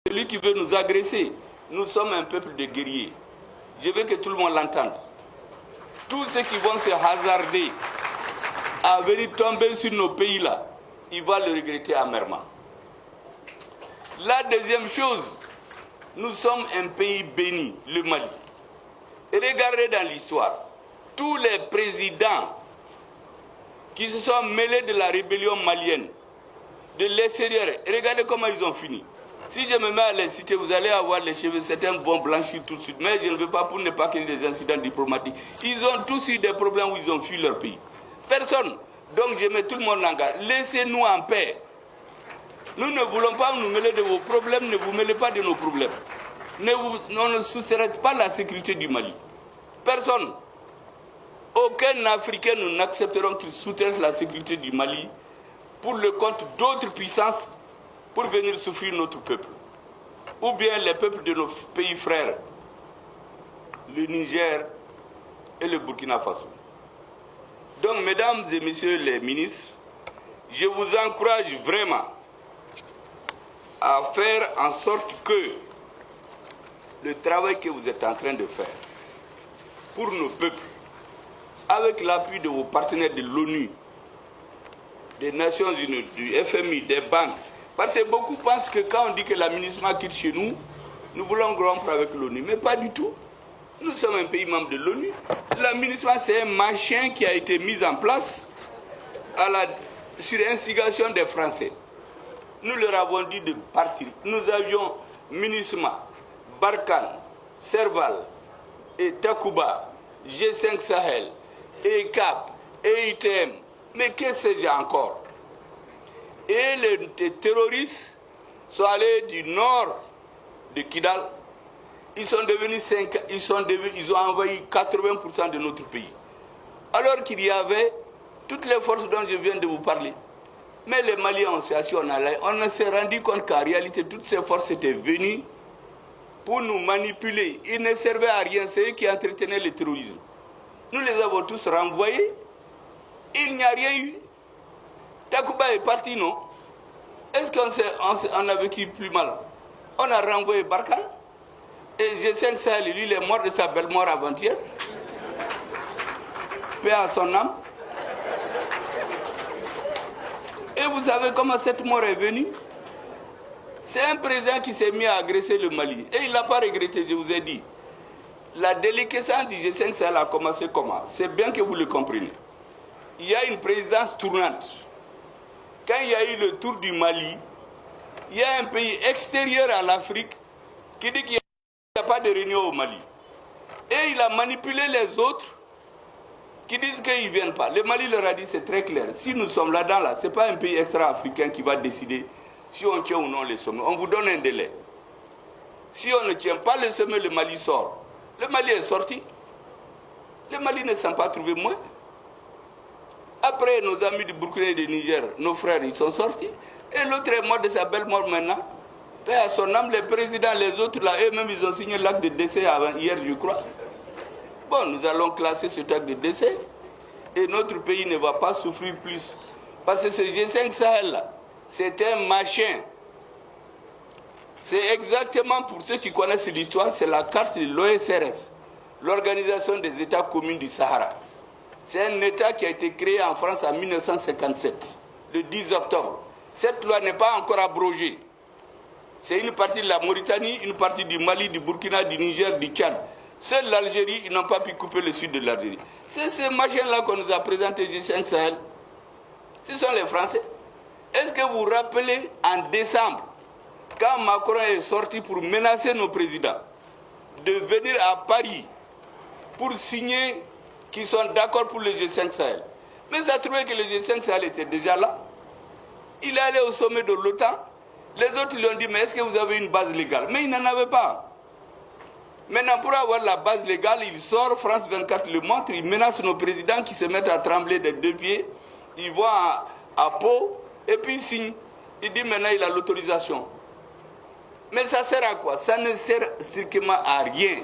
celui qui veut nous agresser. Nous sommes un peuple de guerriers. Je veux que tout le monde l'entende. Tous ceux qui vont se hasarder à venir tomber sur nos pays-là, ils vont le regretter amèrement. La deuxième chose, nous sommes un pays béni, le Mali. Et regardez dans l'histoire, tous les présidents qui se sont mêlés de la rébellion malienne, de l'extérieur, regardez comment ils ont fini. Si je me mets à les citer, vous allez avoir les cheveux, certains vont blanchir tout de suite. Mais je ne veux pas pour ne pas qu'il y ait des incidents diplomatiques. Ils ont tous eu des problèmes où ils ont fui leur pays. Personne. Donc je mets tout le monde en garde. Laissez-nous en paix. Nous ne voulons pas nous mêler de vos problèmes, ne vous mêlez pas de nos problèmes. On ne soustrait pas la sécurité du Mali. Personne. Aucun Africain, nous n'accepterons qu'il soutienne la sécurité du Mali pour le compte d'autres puissances pour venir souffrir notre peuple. Ou bien les peuples de nos pays frères, le Niger et le Burkina Faso. Donc, mesdames et messieurs les ministres, je vous encourage vraiment à faire en sorte que le travail que vous êtes en train de faire pour nos peuples, avec l'appui de vos partenaires de l'ONU, des Nations Unies, du FMI, des banques, parce que beaucoup pensent que quand on dit que la MINUSMA quitte chez nous, nous voulons rompre avec l'ONU. Mais pas du tout. Nous sommes un pays membre de l'ONU. La MINUSMA, c'est un machin qui a été mis en place sur instigation des Français. Nous leur avons dit de partir. Nous avions MINUSMA, Barkhane, Serval, et Takuba, G5 Sahel, ECAP, EITM. Mais qu'est-ce que j'ai encore? Et les terroristes sont allés du nord de Kidal. Ils ont envahi 80% de notre pays. Alors qu'il y avait toutes les forces dont je viens de vous parler. Mais les Maliens ont assis, on s'est rendu compte qu'en réalité, toutes ces forces étaient venues pour nous manipuler. Ils ne servaient à rien, c'est eux qui entretenaient le terrorisme. Nous les avons tous renvoyés. Il n'y a rien eu. Takuba est parti, non? Est-ce qu'on a vécu plus mal? On a renvoyé Barkhane. Et G5 Sahel, lui, il est mort de sa belle mort avant-hier. Paix à son âme. Et vous savez comment cette mort est venue? C'est un président qui s'est mis à agresser le Mali. Et il n'a pas regretté, je vous ai dit. La déliquescence du G5 Sahel a commencé comment? C'est bien que vous le compreniez. Il y a une présidence tournante. Quand il y a eu le tour du Mali, il y a un pays extérieur à l'Afrique qui dit qu'il n'y a pas de réunion au Mali. Et il a manipulé les autres qui disent qu'ils ne viennent pas. Le Mali leur a dit, c'est très clair, si nous sommes là-dedans, ce n'est pas un pays extra-africain qui va décider si on tient ou non le sommet. On vous donne un délai. Si on ne tient pas le sommet, le Mali sort. Le Mali est sorti. Le Mali ne s'en pas trouvé moins. Après, nos amis du Burkina et du Niger, nos frères, ils sont sortis. Et l'autre est mort de sa belle mort maintenant. Paix à son âme, les présidents, les autres, là, eux-mêmes, ils ont signé l'acte de décès hier, je crois. Bon, nous allons classer cet acte de décès. Et notre pays ne va pas souffrir plus. Parce que ce G5 Sahel-là, c'est un machin. C'est exactement, pour ceux qui connaissent l'histoire, c'est la carte de l'OSRS, l'Organisation des États communs du Sahara. C'est un État qui a été créé en France en 1957, le 10 octobre. Cette loi n'est pas encore abrogée. C'est une partie de la Mauritanie, une partie du Mali, du Burkina, du Niger, du Tchad. Seule l'Algérie, ils n'ont pas pu couper le sud de l'Algérie. C'est ce machin-là qu'on nous a présenté, G5 Sahel. Ce sont les Français. Est-ce que vous vous rappelez, en décembre, quand Macron est sorti pour menacer nos présidents, de venir à Paris pour signer qu'ils sont d'accord pour le G5 Sahel. Mais ça trouvait que le G5 Sahel était déjà là. Il est allé au sommet de l'OTAN. Les autres lui ont dit, mais est-ce que vous avez une base légale? Mais il n'en avait pas. Maintenant, pour avoir la base légale, il sort, France 24 le montre, il menace nos présidents qui se mettent à trembler des deux pieds. Ils vont à Pau, et puis il signe. Il dit maintenant il a l'autorisation. Mais ça sert à quoi? Ça ne sert strictement à rien.